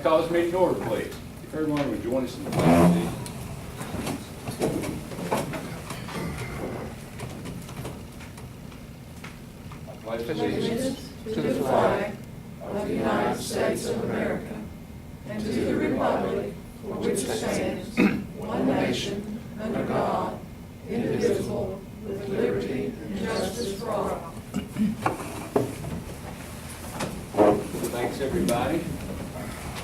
call this meeting to order, please. If everyone would join us in the pledge of allegiance. I pledge allegiance To the flag of the United States of America and to the republic for which it stands, one nation, under God, indivisible, with liberty and justice for all. Thanks, everybody.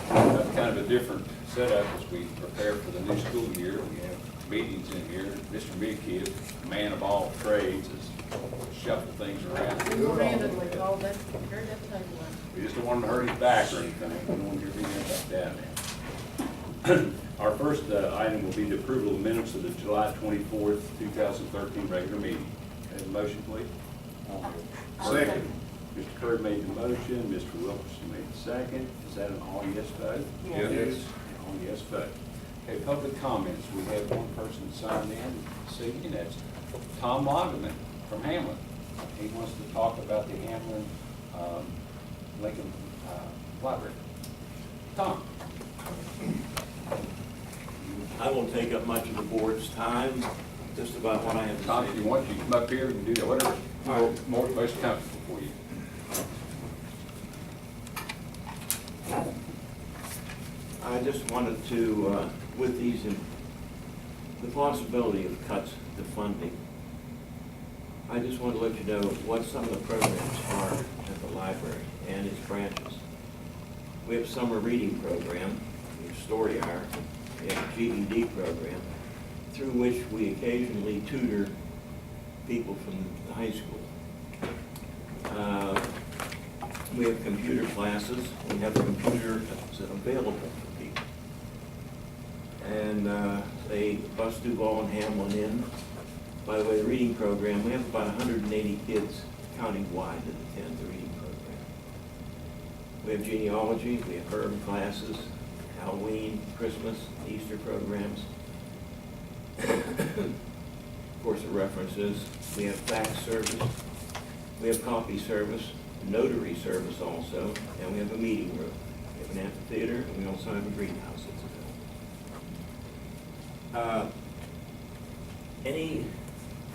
That's kind of a different setup as we prepare for the new school year. We have meetings in here. Mr. Midkiff, man of all trades, has shuffled things around. Randomly, all that, heard that table. We just don't want him to hurt his back or anything. We don't want to hear anything like that now. Our first item will be the approval of minutes of the July 24th, 2013 regular meeting. Have a motion, please. Second. Mr. Curry made the motion, Mr. Wilkerson made the second. Is that an all yes vote? Yes. All yes vote. Okay, public comments. We have one person signed in this evening. That's Tom Lagerman from Hamlin. He wants to talk about the Hamlin Lincoln Library. Tom. I won't take up much of the board's time, just about what I have to Tom, if you say. want, you come up here and do that, whatever most comfortable for you. I just wanted to, with these, the possibility of cuts to funding, I just want to let you know what some of the programs are at the library and its branches. We have a summer reading program, we have story hour, we have a GED program, through which we occasionally tutor people from the high school. We have computer classes, we have a computer that's available for people. And they bus Duval and Hamlin in. By the way, the reading program, we have about 180 kids countywide that attend the reading program. We have genealogy, we have urban classes, Halloween, Christmas, Easter programs. Of course, the references, we have fax service, we have copy service, notary service also, and we have a meeting room. We have an amphitheater, and we also have a greenhouse that's available. Any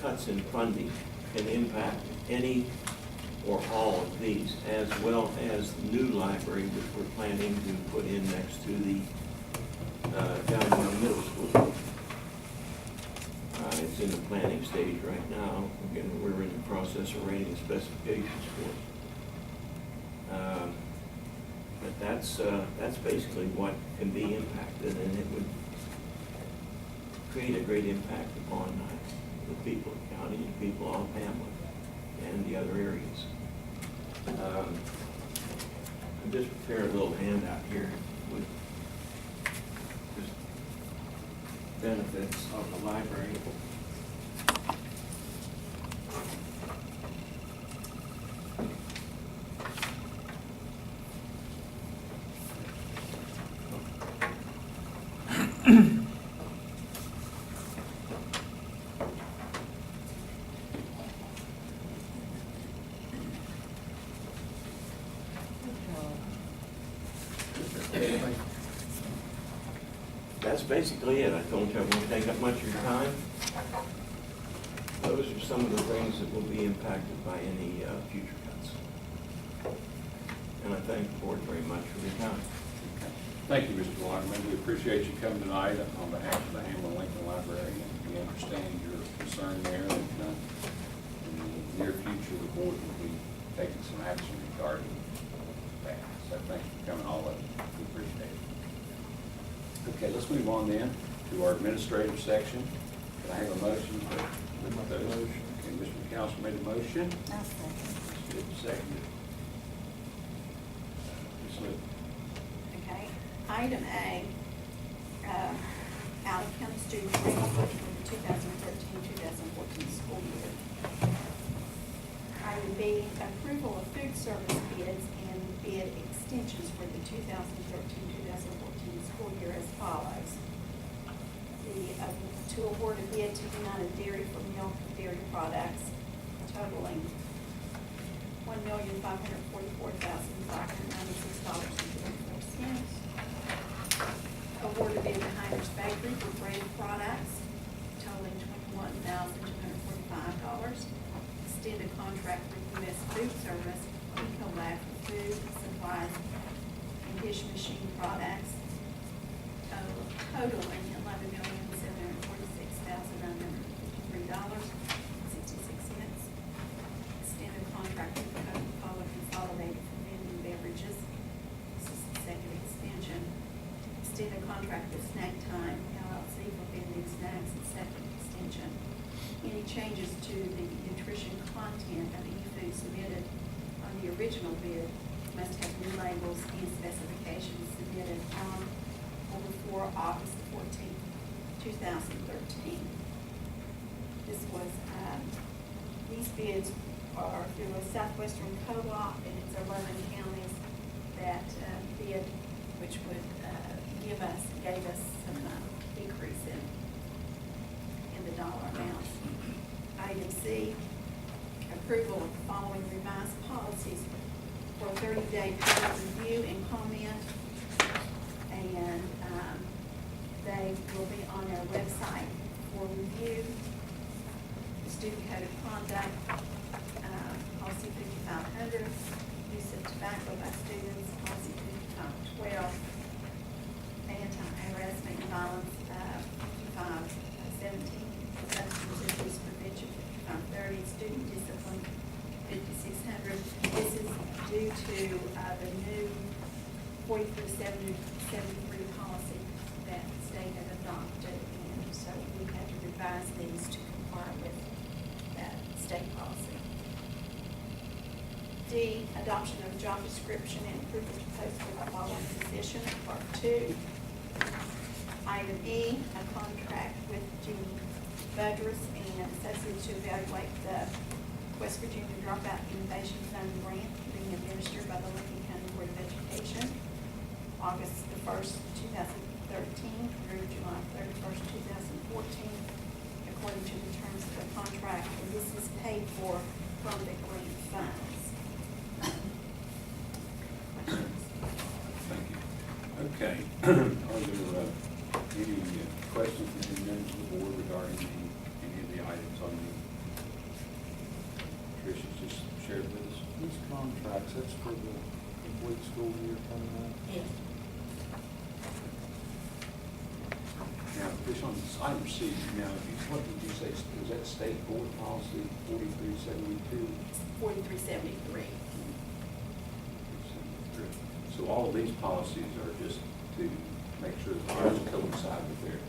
cuts in funding can impact any or all of these, as well as the new library, which we're planning to put in next to the downtown middle school. It's in the planning stage right now. Again, we're in the process of writing the specifications for it. But that's basically what can be impacted, and it would create a great impact upon the people of the county and people of Hamlin and the other areas. I just prepared a little handout here with just benefits of the library. That's basically it. I told you I won't take up much of your time. Those are some of the things that will be impacted by any future cuts. And I thank the board very much for your time. Thank you, Mr. Waterman. We appreciate you coming tonight on behalf of the Hamlin Lincoln Library, and we understand your concern there. And in the near future, the board will be taking some action regarding that. So thank you for coming, all of you. We appreciate it. Okay, let's move on then to our administrative section. Can I have a motion for those? Okay, Mr. McCosker made a motion. I'll second. Ms. Seconded. Ms. Lewis. Okay, item A, out of county student rate for the 2013-2014 school year. Item B, approval of food service bids and bid extensions for the 2013-2014 school year as follows. To award a bid to United Dairy for milk and dairy products totaling $1,544,596.34. bakery for bread products totaling $21,245. Extend a contract with U.S. Food Service, Ecolab Food Supplies, and Dish Machine Products totaling $11,746,953.66. Extend a contract with Coca-Cola Consolidated for vending beverages. This is the second extension. Extend a contract with Snack Time LLC for vending snacks, and second extension. Any changes to the nutrition content of any food submitted on the original bid must have new labels and specifications submitted on or before August 14th, 2013. This was, these bids are through a Southwestern Co-op, and it's 11 counties that bid, which would gave us some decrease in the dollar amounts. Item C, approval of the following revised policies for a 30-day peer review and comment, and they will be on our website for review. The student code of conduct, policy 5500, use of tobacco by students, policy 5512, anti-harassment and violence, 5517, substance abuse prevention, 5530, student discipline, 5600. This is due to the new 4373 policy that the state had adopted, and so we had to revise these to comply with that state policy. D, adoption of job description and approval to post for the following position, part 2. Item E, a contract with G. Budrus and Associates to evaluate the West Virginia Dropout Innovation Fund grant being administered by the Lincoln County Board of Education, August the 1st, 2013 through July 31st, 2014, according to the terms of the contract, and this is paid for from the grant funds. Questions? Thank you. Okay. Are there any questions from any members of the board regarding any of the items on the Tricia's just shared with us? These contracts, that's for the complete school year coming up? Yes. Now, this on item C, now, what did you say, is that state board policy 4372? 4373. So all of these policies are just to make sure that ours coincide with theirs.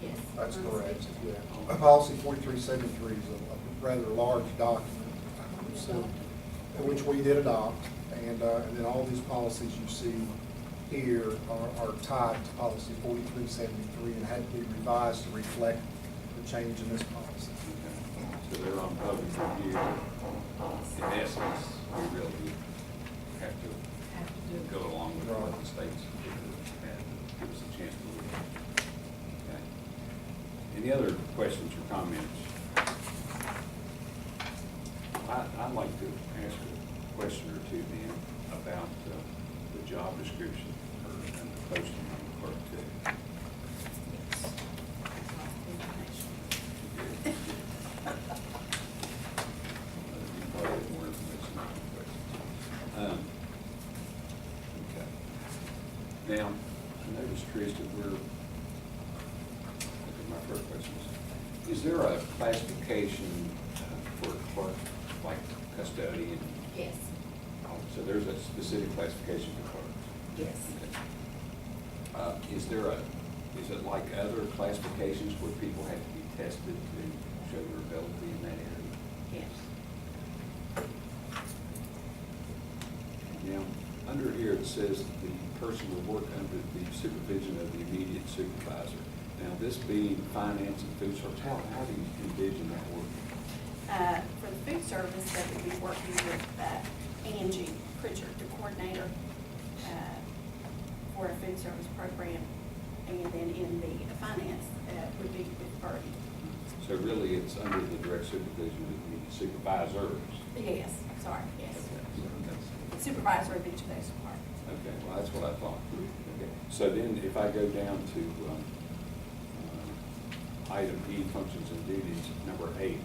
Yes. That's correct, yeah. Policy 4373 is a rather large document, so, which we did adopt, and then all these policies you see here are tied to policy 4373 and had to be revised to reflect the change in this policy. Okay. So they're on public review. In essence, we really have to go along with what the state's and give us a chance to look at it. Okay. Any other questions or comments? I'd like to ask a question or two then about the job description and the posting on the clerk too. You probably have more information on the questions. Okay. Now, I noticed, Trish, that my first question is there a classification for a clerk, like custodian? Yes. So there's a specific classification for clerks? Yes. Okay. Is it like other classifications where people have to be tested to show their ability in that area? Yes. Now, under here it says that the person will work under the supervision of the immediate supervisor. Now, this being finance and food service, how do you envision that working? For the food service, that would be working with Angie Pritchard, the coordinator for a food service program, and then in the finance would be with Bertie. So really, it's under the direct supervision of the supervisors? Yes, sorry, yes. Okay, so that's- Supervisor of each of those departments. okay, well, that's what I thought. Okay. So then, if I go down to item E, functions and duties, number 8,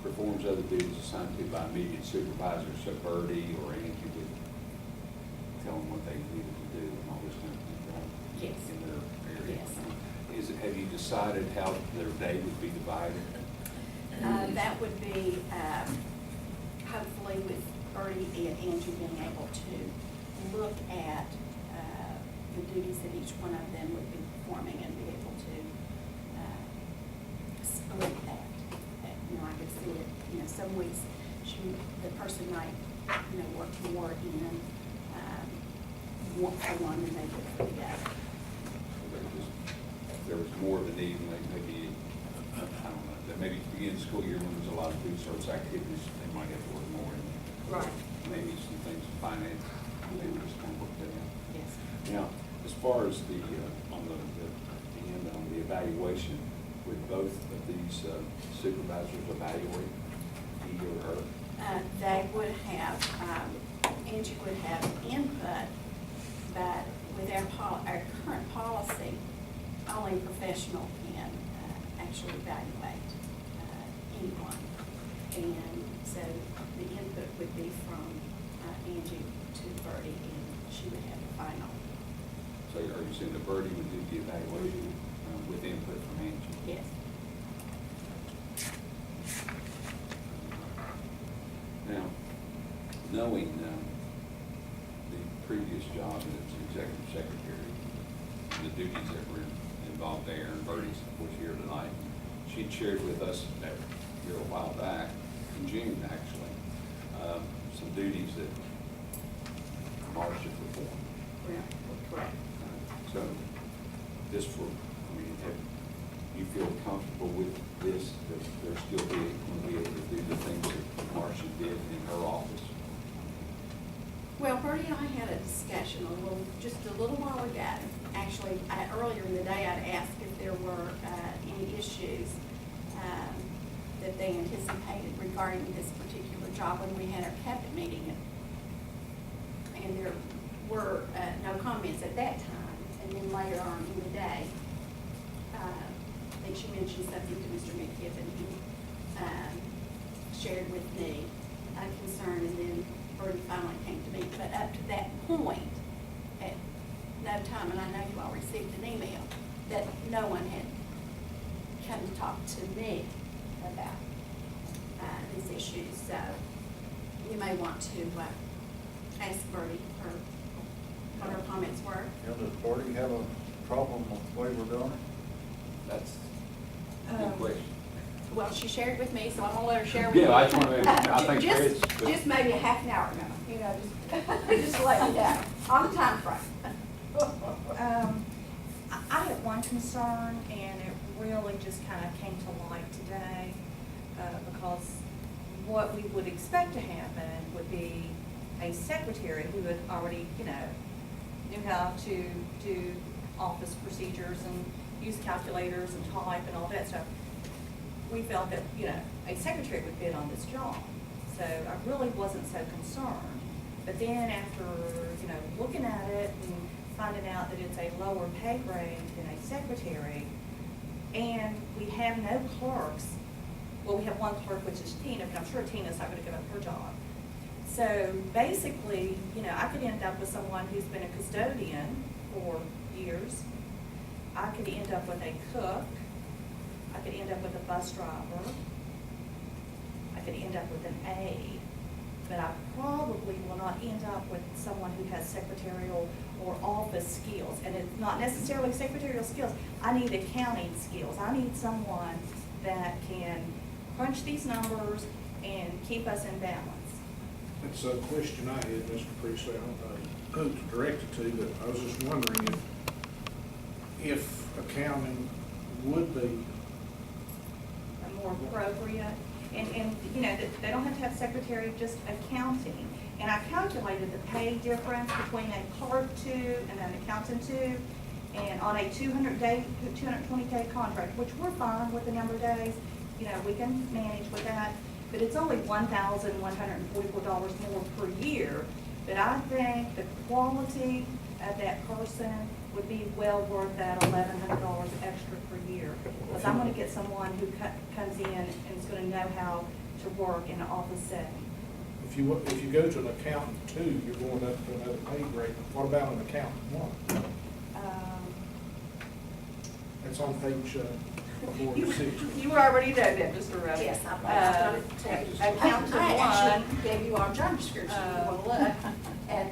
performs other duties assigned to by immediate supervisor, so Birdie or Angie would tell them what they needed to do and all this kind of thing, right? Yes. In their area. Yes. Have you decided how their day would be divided? That would be, hopefully with Birdie and Angie being able to look at the duties that each one of them would be performing and be able to split that. You know, I could see it, you know, some weeks the person might, you know, work more in one for one than they would for the other. If there was more of a need, maybe, I don't know, that maybe at the beginning of the school year when there's a lot of food service activities, they might have to work more. And Right. maybe some things in finance, they would just kind of work that out. Yes. Now, as far as the, on the end, on the evaluation, would both of these supervisors evaluate he or her? They would have, Angie would have input, but with our current policy, only a professional can actually evaluate anyone. And so the input would be from Angie to Birdie, and she would have the final. So are you saying that Birdie would do the evaluation with input from Angie? Yes. Now, knowing the previous job as executive secretary, and the duties that were involved there, and Birdie's was here tonight, she shared with us here a while back, in June actually, some duties that Marcia performed. Correct. So, this will, I mean, you feel comfortable with this, that they're still going to be able to do the things that Marcia did in her office? Well, Birdie and I had a discussion just a little while ago. Actually, earlier in the day, I'd asked if there were any issues that they anticipated regarding this particular job when we had our cabinet meeting. And there were no comments at that time. And then later on in the day, I think she mentioned something to Mr. McKibben. He shared with me a concern, and then Birdie finally came to me. But up to that point, at no time, and I know you all received an email, that no one had come to talk to me about these issues. So you may want to ask Birdie what her comments were. Does Birdie have a problem with the way we're doing it? That's a good question. Well, she shared with me, so I'm gonna let her share with you. Yeah, I just want to, I think Just- Fred's. Just maybe a half an hour ago, you know, just to let you know, on the time frame. I had one concern, and it really just kind of came to light today, because what we would expect to happen would be a secretary who had already, you know, knew how to do office procedures and use calculators and type and all that stuff. We felt that, you know, a secretary would bid on this job. So I really wasn't so concerned. But then after, you know, looking at it and finding out that it's a lower pay grade than a secretary, and we have no clerks. Well, we have one clerk, which is Tina, but I'm sure Tina's not gonna give up her job. So basically, you know, I could end up with someone who's been a custodian for years. I could end up with a cook. I could end up with a bus driver. I could end up with an aide. But I probably will not end up with someone who has secretarial or office skills. And it's not necessarily secretarial skills. I need accounting skills. I need someone that can crunch these numbers and keep us in balance. It's a question I had, Mr. Priestley, I don't know who to direct it to, but I was just wondering if accounting would be. More appropriate, and you know, they don't have to have secretary, just accounting. And I calculated the pay difference between a clerk 2 and an accountant 2, and on a 220-day contract, which we're fine with the number of days, you know, we can manage with that, but it's only $1,144 more per year. But I think the quality of that person would be well worth that $1,100 extra per year. Because I'm gonna get someone who comes in and is gonna know how to work in an office setting. If you go to an accountant two, you're going up to another pay grade. What about an accountant one? That's on page 46. You already know that, Mr. Ruby. Yes, I started to. Accountant I one. actually gave you our job description, if you want to look. And,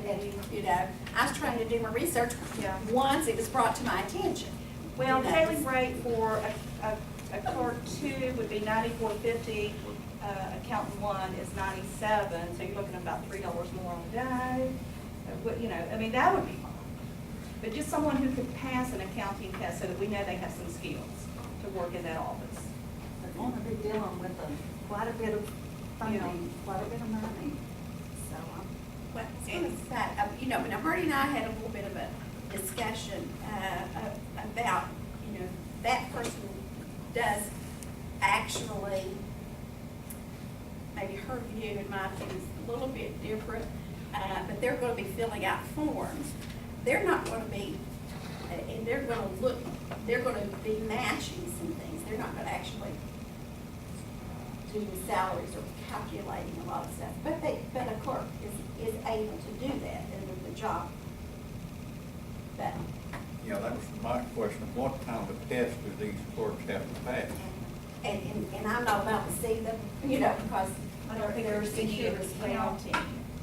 you know, I was trying to do my research. Yeah. Once it was brought to my attention. Well, You know, daily rate for a clerk two would be $94.50. Accountant one is $97, so you're looking at about $3 more on the day. You know, I mean, that would be fine. But just someone who could pass an accounting test so that we know they have some skills to work in that office. They're going to be dealing with quite a bit of funding, quite a bit of money. So, well, it's that, you know, now Bertie and I had a little bit of a discussion about, you know, that person does actually, maybe her view and my view is a little bit different, but they're going to be filling out forms. They're not going to be, and they're going to be matching some things. They're not going to actually do salaries or calculating a lot of stuff. But a clerk is able to do that under the job. But, Yeah, that was my question. What kind of test do these clerks have to pass? and I'm not about to see them, you know, because I don't think they're there's any secure accounting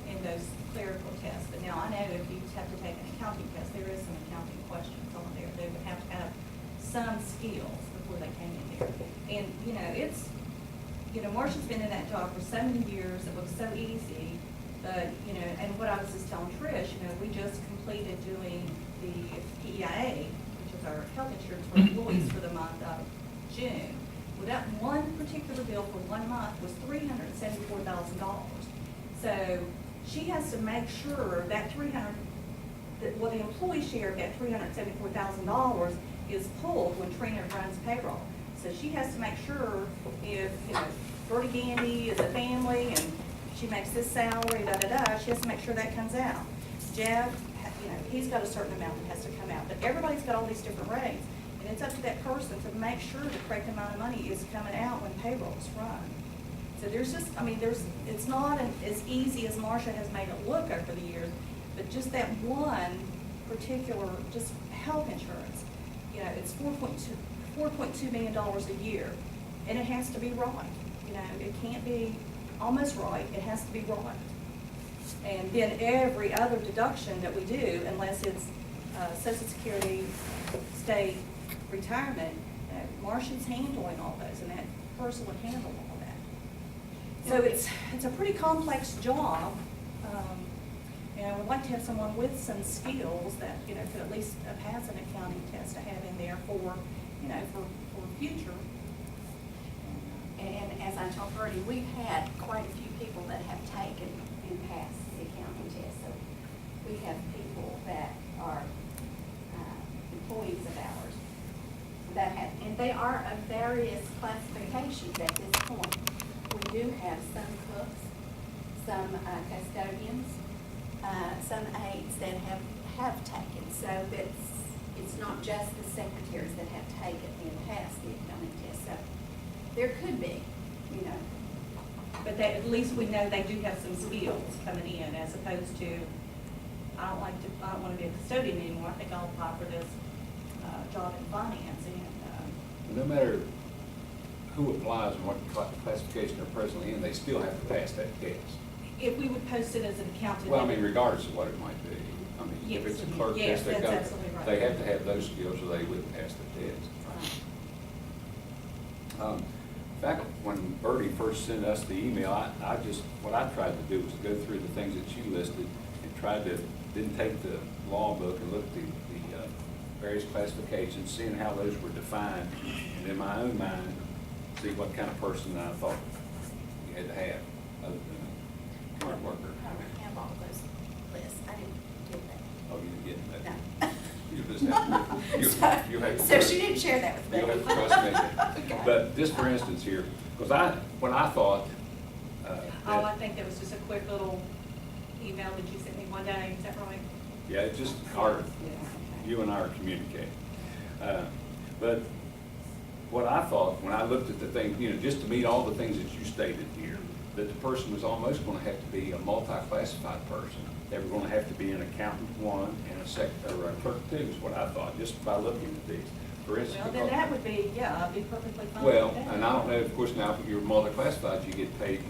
in those clerical tests, but now I know if you have to take an accounting test, there is some accounting questions on there. They would have to have some skills before they came in here. And, you know, it's, you know, Marcia's been in that job for so many years, it looks so easy, but, you know, and what I was just telling Trish, you know, we just completed doing the PEIA, which is our health insurance for employees for the month of June. Well, that one particular bill for 1 month was $374,000. So she has to make sure that the employee share of that $374,000 is pulled when Trina runs payroll. So she has to make sure if, you know, Bertie Gandy is a family and she makes this salary, da-da-da, she has to make sure that comes out. Jeff, you know, he's got a certain amount that has to come out, but everybody's got all these different rates. And it's up to that person to make sure the correct amount of money is coming out when payroll is run. So there's just, I mean, it's not as easy as Marcia has made it look over the years, but just that one particular, just health insurance, you know, it's $4.2 million a year, and it has to be right. You know, it can't be almost right, it has to be right. And then every other deduction that we do, unless it's Social Security, state, retirement, Marcia's handling all those, and that person would handle all that. So it's a pretty complex job, and I would like to have someone with some skills that, you know, could at least pass an accounting test to have in there for, you know, for future. And as I told Bertie, we've had quite a few people that have taken and passed the accounting test. So we have people that are employees of ours that have, and they are of various classifications at this point. We do have some cooks, some custodians, some aides that have taken. So it's not just the secretaries that have taken and passed the accounting test. So there could be, you know. But that, at least we know they do have some skills coming in, as opposed to, I don't want to be a custodian anymore, I think I'll apply for this job in finance. And No matter who applies and what classification they're presently in, they still have to pass that test. if we would post it as an accountant. Well, I mean, regardless of what it might be. I mean, if it's a clerk Yes, test, they that's got, absolutely right. they have to have those skills or they wouldn't pass the test. In fact, when Bertie first sent us the email, what I tried to do was go through the things that she listed and tried to, didn't take the law book and look at the various classifications, seeing how those were defined, and in my own mind, see what kind of person I thought you had to have, other than a clerk worker. I don't have all those lists. I didn't get that. Oh, you didn't get that? No. You just have, you have to. So she didn't share that with me. You'll have to trust me. Okay. But just for instance here, because when I thought, Oh, I think there was just a quick little email that you sent me one day, is that right? yeah, it's just our, you and I are communicating. But what I thought, when I looked at the thing, you know, just to meet all the things that you stated here, that the person was almost gonna have to be a multi-classified person. They were gonna have to be an accountant one and or a clerk two, is what I thought, just by looking at these. For instance, Well, then that would be, yeah, I'd be perfectly fine well, with that. and I don't know, of course, now if you're multi-classified, you get paid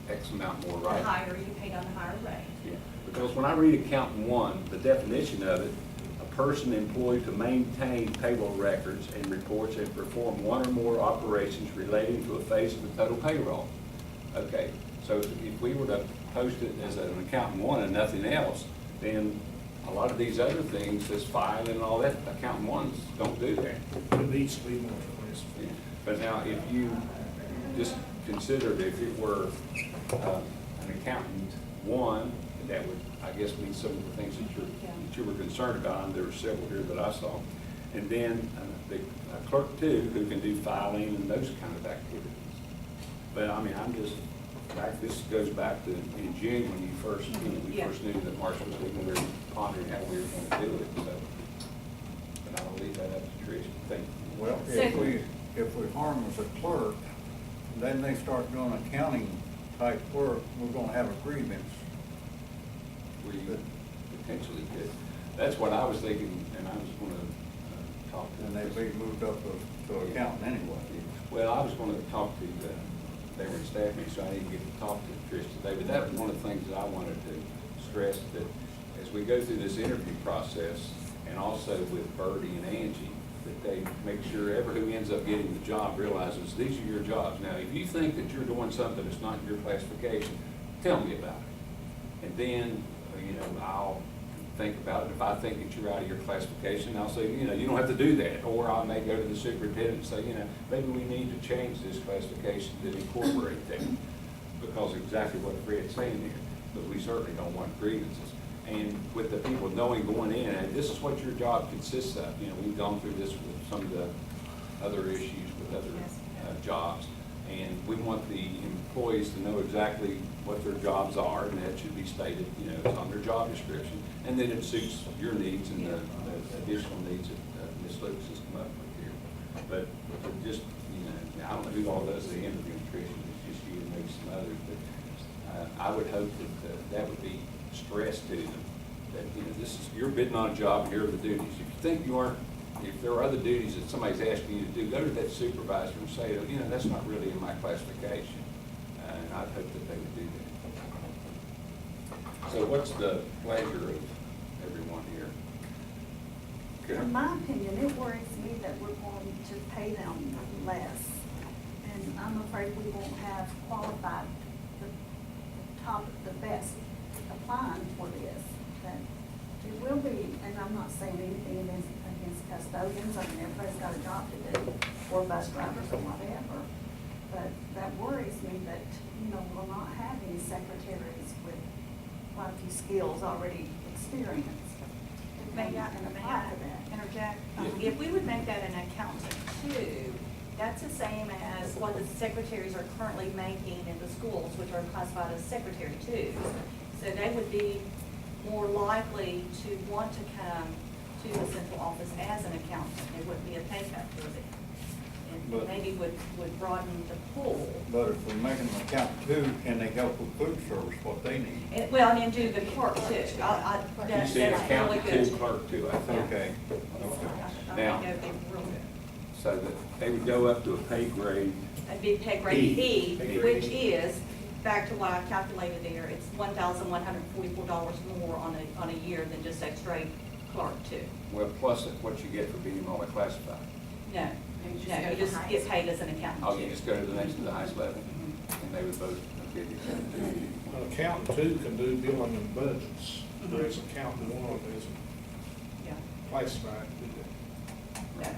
X amount more, The right? higher, you paid on the higher rate. Yeah, because when I read accountant one, the definition of it, a person employed to maintain payroll records and reports and perform one or more operations relating to a phase of the total payroll. Okay, so if we were to post it as an accountant one and nothing else, then a lot of these other things, this filing and all that, accountant ones don't do that. It needs to be more specific. But now, if you just considered if it were an accountant one, that would, I guess, mean some of the things that you were concerned about, and there were several here that I saw. And then the clerk two, who can do filing and those kind of activities. But I mean, this goes back to in June when you first, we Yeah. first knew that Marcia was leaving, we were pondering how we were gonna do it, so. But I'll leave that up to Trish, thank you. Well, if we harm as a clerk, then they start doing accounting type work, we're gonna have a grievance. We potentially could. That's what I was thinking, and I was gonna talk to. And they'd be moved up to accountant anyway. Well, I was gonna talk to, they were in staff meeting, so I didn't get to talk to Trish today, but that was one of the things that I wanted to stress, that as we go through this interview process, and also with Birdie and Angie, that they make sure who ends up getting the job realizes these are your jobs. Now, if you think that you're doing something that's not your classification, tell me about it. And then, I'll think about it. If I think that you're out of your classification, I'll say, you don't have to do that. Or I may go to the superintendent and say, maybe we need to change this classification to incorporate that. Because exactly what Fred's saying here, but we certainly don't want grievances. And with the people knowing going in, and this is what your job consists of. We've gone through this with some of the other issues with other jobs. And we want the employees to know exactly what their jobs are, and that should be stated, it's on their job description. And then it suits your needs and the additional needs that Ms. Lucas has come up with here. But just, I don't know who all does the interview, Tricia, it's just you and maybe some others, but I would hope that that would be stressed to them, that, you're bidding on a job, and here are the duties. If you think you aren't, if there are other duties that somebody's asking you to do, go to that supervisor and say, that's not really in my classification. And I'd hope that they would do that. So what's the pleasure of everyone here? In my opinion, it worries me that we're going to pay them less. And I'm afraid we won't have qualified the best applying for this. That it will be, and I'm not saying anything against custodians, everybody's got a job to do, or bus drivers or whatever. But that worries me that, we'll not have any secretaries with quite a few skills already experienced. May I interject? If we would make that an accountant too, that's the same as what the secretaries are currently making in the schools, which are classified as secretary twos. So they would be more likely to want to come to the central office as an accountant. It wouldn't be a pay cut for them. And But- maybe would broaden the pool. But if we make them accountant too, can they help with food service, what they need? And do the clerk too. You That's said really accountant good. two, clerk two, I think. Okay. I Now- think that would be real good. So that they would go up to a pay grade. A big pay grade E, Pay grade which E. is, back to what I calculated there, it's $1,144 more on a year than just a straight clerk too. Well, plus what you get for being multi-classified. No, you just get paid as an accountant Oh, you too. just go to the next, to the highest level, and they would both get the accountant. An accountant two can do billing and budgets, whereas accountant one is Yeah. classified.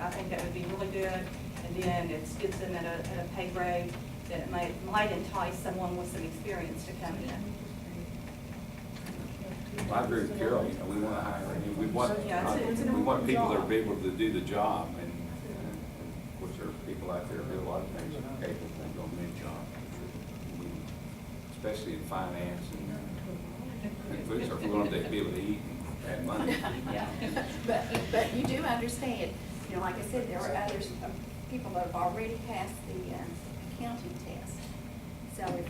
I think that would be really good, and then it gets them at a pay grade that it might entice someone with some experience to come in. I agree with Carol, we want to hire, we want, Yeah, it's an we want important people that job. are able to do the job, and of course, there are people out there who do a lot of things that are capable of doing many jobs, especially in finance and food service, we want them to be able to eat and Bad money. Yeah, but you do understand, you know, like I said, there are others, people that have already passed the accounting test. So if,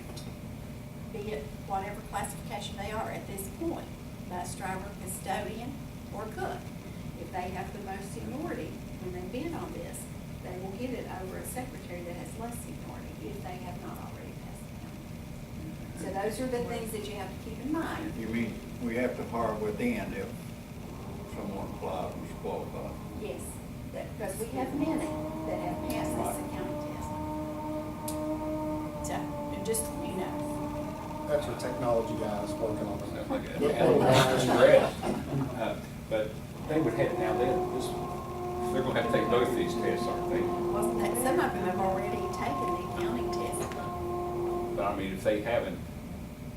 be it whatever classification they are at this point, bus driver, custodian, or cook, if they have the most seniority when they bid on this, they will get it over a secretary that has less seniority if they have not already passed the accounting. So those are the things that you have to keep in mind. You mean, we have to hire within if someone applies and is qualified? Yes, because we have many that have passed this accounting test. So, and just, you know, That's our technology guys working on Sounds it. like a- Good little Stress. But they would have, now this, they're gonna have to take both these tests, aren't they? wasn't that, some of them have already taken the accounting test. But I mean, if they haven't,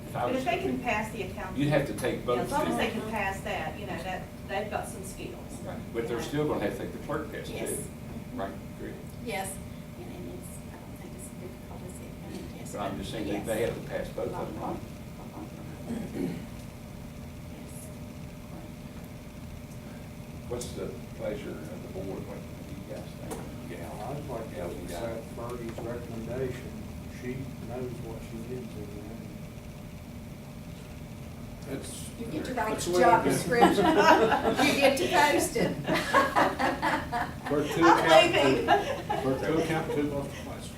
if I But was. if they can pass the accounting. You'd have to take both. Yeah, as long as they tests. can pass that, you know, that, they've got some skills. Right, but they're still gonna have to take the clerk test Yes. too, right? Great. Yes, and it's, I don't think it's as difficult as the accounting test. But I'm just saying, yes. they have to pass both of them, right? Yes. What's the pleasure of the board, what do you guys think? Yeah. I'd like to accept Bertie's recommendation. She knows what she needs in there. That's. You get to write that's the the way job it is. description, you get to post it. Clerk to I'm accountant, leaving. clerk to accountant, to multiplies.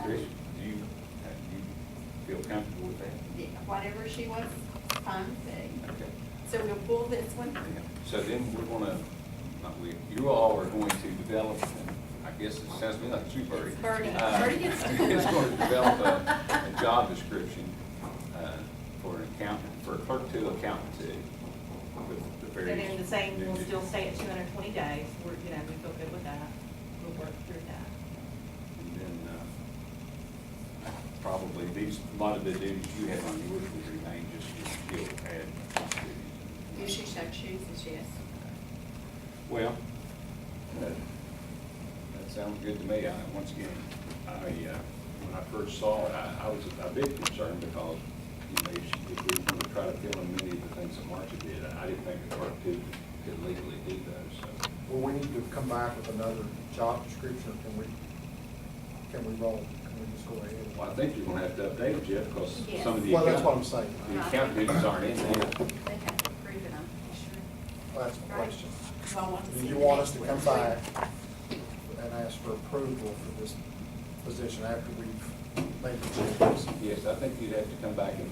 Chris, do you feel comfortable with that? Yeah, whatever she wants, fine with me. Okay. So we'll pull this one. So then we're gonna, you all are going to develop, and I guess it sounds to me like you, Bertie. It's Bertie. Bertie gets to do it. It's going to develop a job description for an accountant, for a clerk to accountant to, with the And various. then the same, we'll still stay at 220 days, we're, you know, we feel good with that, we'll work through that. And then, probably these, a lot of the duties you have on yours will remain just your skill pad duties. If she so chooses, yes. Well, that sounds good to me. Once again, when I first saw it, I was a bit concerned because, you know, if we were going to try to fill in many of the things that Marcia did, I didn't think the clerk could legally do those, so. Well, we need to come back with another job description, or can we roll? Can we just go ahead? Well, I think you're going to have to update it, Jeff, because Yes. some of the. Well, that's what I'm account- saying. The account duties aren't in there. They have to approve it, I'm sure. Well, that's my Right. question. So I want to Do see you the want next us to one. come back and ask for approval for this position after we've made the changes? Yes, I think you'd have to come back and,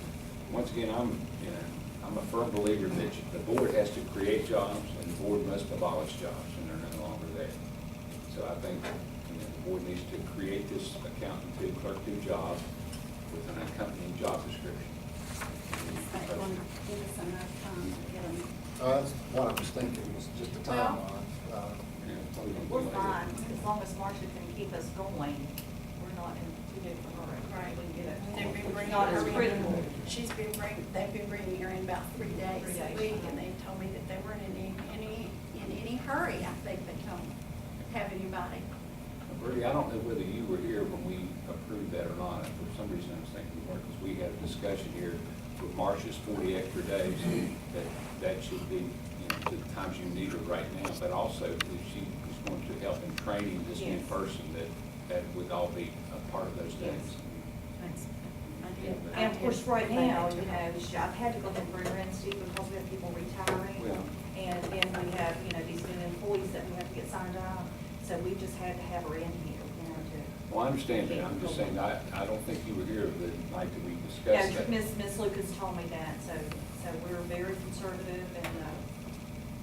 once again, I'm a firm believer that the board has to create jobs and the board must abolish jobs, and they're no longer there. So I think, the board needs to create this accountant to clerk to job with an accompanying job description. They want to give us enough time to get them. That's what I was thinking, was just a Well- timeline. Yeah, it's probably gonna be We're later. fine, as long as Marcia can keep us going, we're not in too big a hurry. Right. We can get it. They've been bringing Not her as critical. in, they've been bringing her in about 3 days 3 a days. week, and they told me that they weren't in any hurry. I think they don't have anybody. Bertie, I don't know whether you were here when we approved that or not. For some reason, I was thinking you weren't, because we had a discussion here with Marcia's 40 extra days, that should be, to the times you need her right now, but also if she is going to help in training this new Yes. person, that would all be a part of those days. That's- I did. And of course, right now, you know, I've had to go ahead and bring her in, Steve, because we have people retiring. Well- And then we have, you know, these new employees that we have to get signed up. So we just had to have her in here, you know, to. Well, I understand that. I'm just saying, I don't think you were here the night that we Yeah, discussed that. Miss Lucas told me that, so we're very conservative and,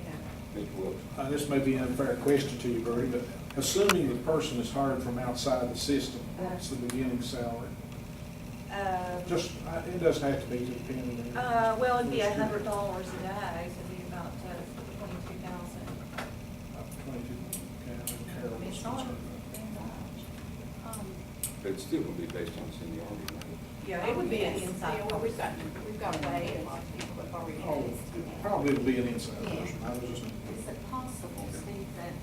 you know. Mr. Wilks. This may be an unfair question to you, Bertie, but assuming the person is hired from outside the system, what's the beginning salary? Just, it doesn't have to be dependent on. Well, it'd be $100 a day, so it'd be about 22,000. 22, okay, I think I Carol mean, was it's not concerned. very much. But it's still going to be based on seniority, right? Yeah, it would be an Yes. inside. Yeah, well, we've got way a lot of people that have already had Oh, this. probably it'll be an inside Yeah. person. I was just. Is it possible, Steve, that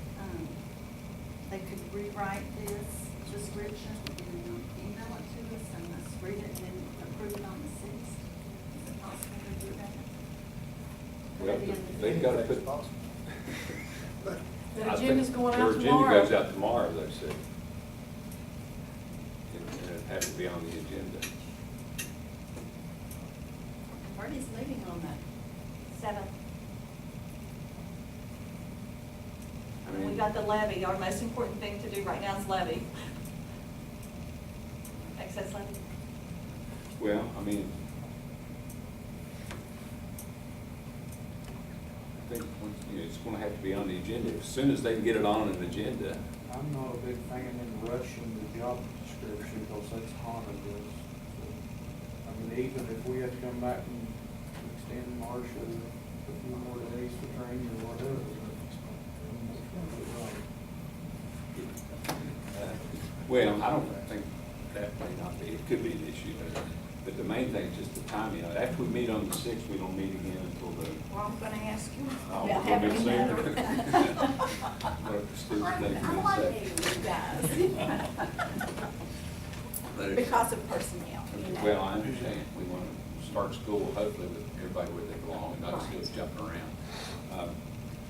they could rewrite this description and email it to us and us read it and approve it on the 6th? Is it possible to do that? Well, they've got to put. The I agenda's think going out Their tomorrow. agenda goes out tomorrow, they said. And it had to be on the agenda. Marty's leaving on that. 7th. I We mean, got the levy, our most important thing to do right now is levy. Excess levy. well, I mean, I think, it's gonna have to be on the agenda. As soon as they can get it on an agenda, I'm not a big fan in rushing the job description, because that's haunted us. So, I mean, even if we had to come back and extend Marcia a few more days for training or whatever, well, I don't think that may not be, it could be an issue, but the main thing is just the timing. After we meet on the 6th, we don't meet again until the. Well, I'm gonna ask you Oh, about we're gonna having be another. What a stupid thing I for me like to you guys. But it's- Because of personnel, you know. Well, I understand. We want to start school hopefully with everybody where they belong and not just jumping around.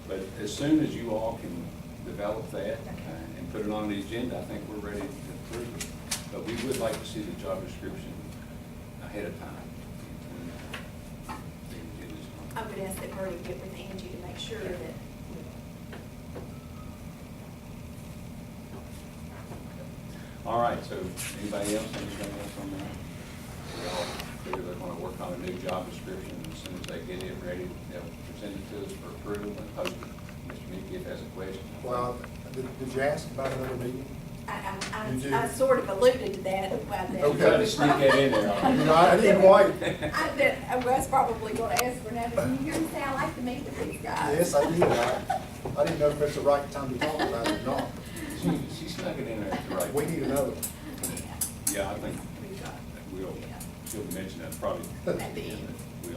But as soon as you all can develop that and put it on the agenda, I think we're ready to approve it. But we would like to see the job description ahead of time. I would ask that Bertie get with Angie to make sure that. All right, so anybody else, anything else on that? We all figure they're going to work on a new job description, and as soon as they get it ready, they'll present it to us for approval and post it. Mr. Meekiff has a question. Well, did you ask about another meeting? You did? I sort of alluded to that. about that. You tried to sneak that in there. You know, I didn't quite. I was probably gonna ask for another, can you hear me say I like to meet with these guys? Yes, I did. I didn't know if it's the right time to talk about it or not. She snuck it in there at the right. We need another. Yeah, I think We've got- we'll, yeah. she'll mention that probably. At the end. We'll.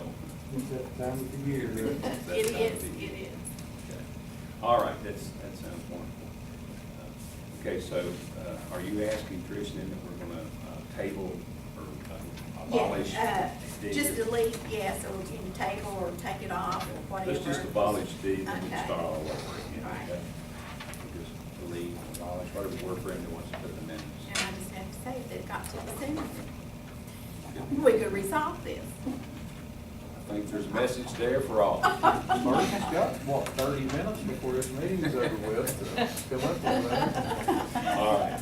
it's that time of the year. It is, it is. Okay. All right, that sounds wonderful. Okay, so are you asking, Trish, then that we're gonna table or abolish? D? Just delete, yes, or you can table or take it off or whatever. Let's just abolish D, and Okay. start all over again. Right. Okay? We'll just delete, abolish, whatever word Brenda wants to put in the minutes. And I just have to say, if it got to the sooner, we could resolve this. I think there's a message there for all. Marcia's got, what, 30 minutes before this meeting's over with to come up with that. All right.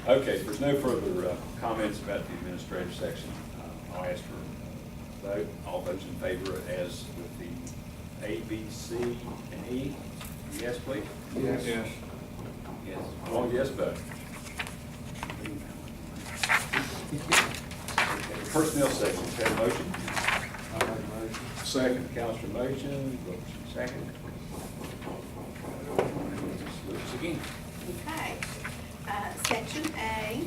Okay, if there's no further comments about the administrative section, I'll ask for a vote. All those in favor as with the A, B, C, and E? Yes, please? Yes. Yes. All yes vote. Okay, Personnel section, have a motion? I make a motion. Second. Counselor motion, Wilkerson second. Looks again. Okay, section A,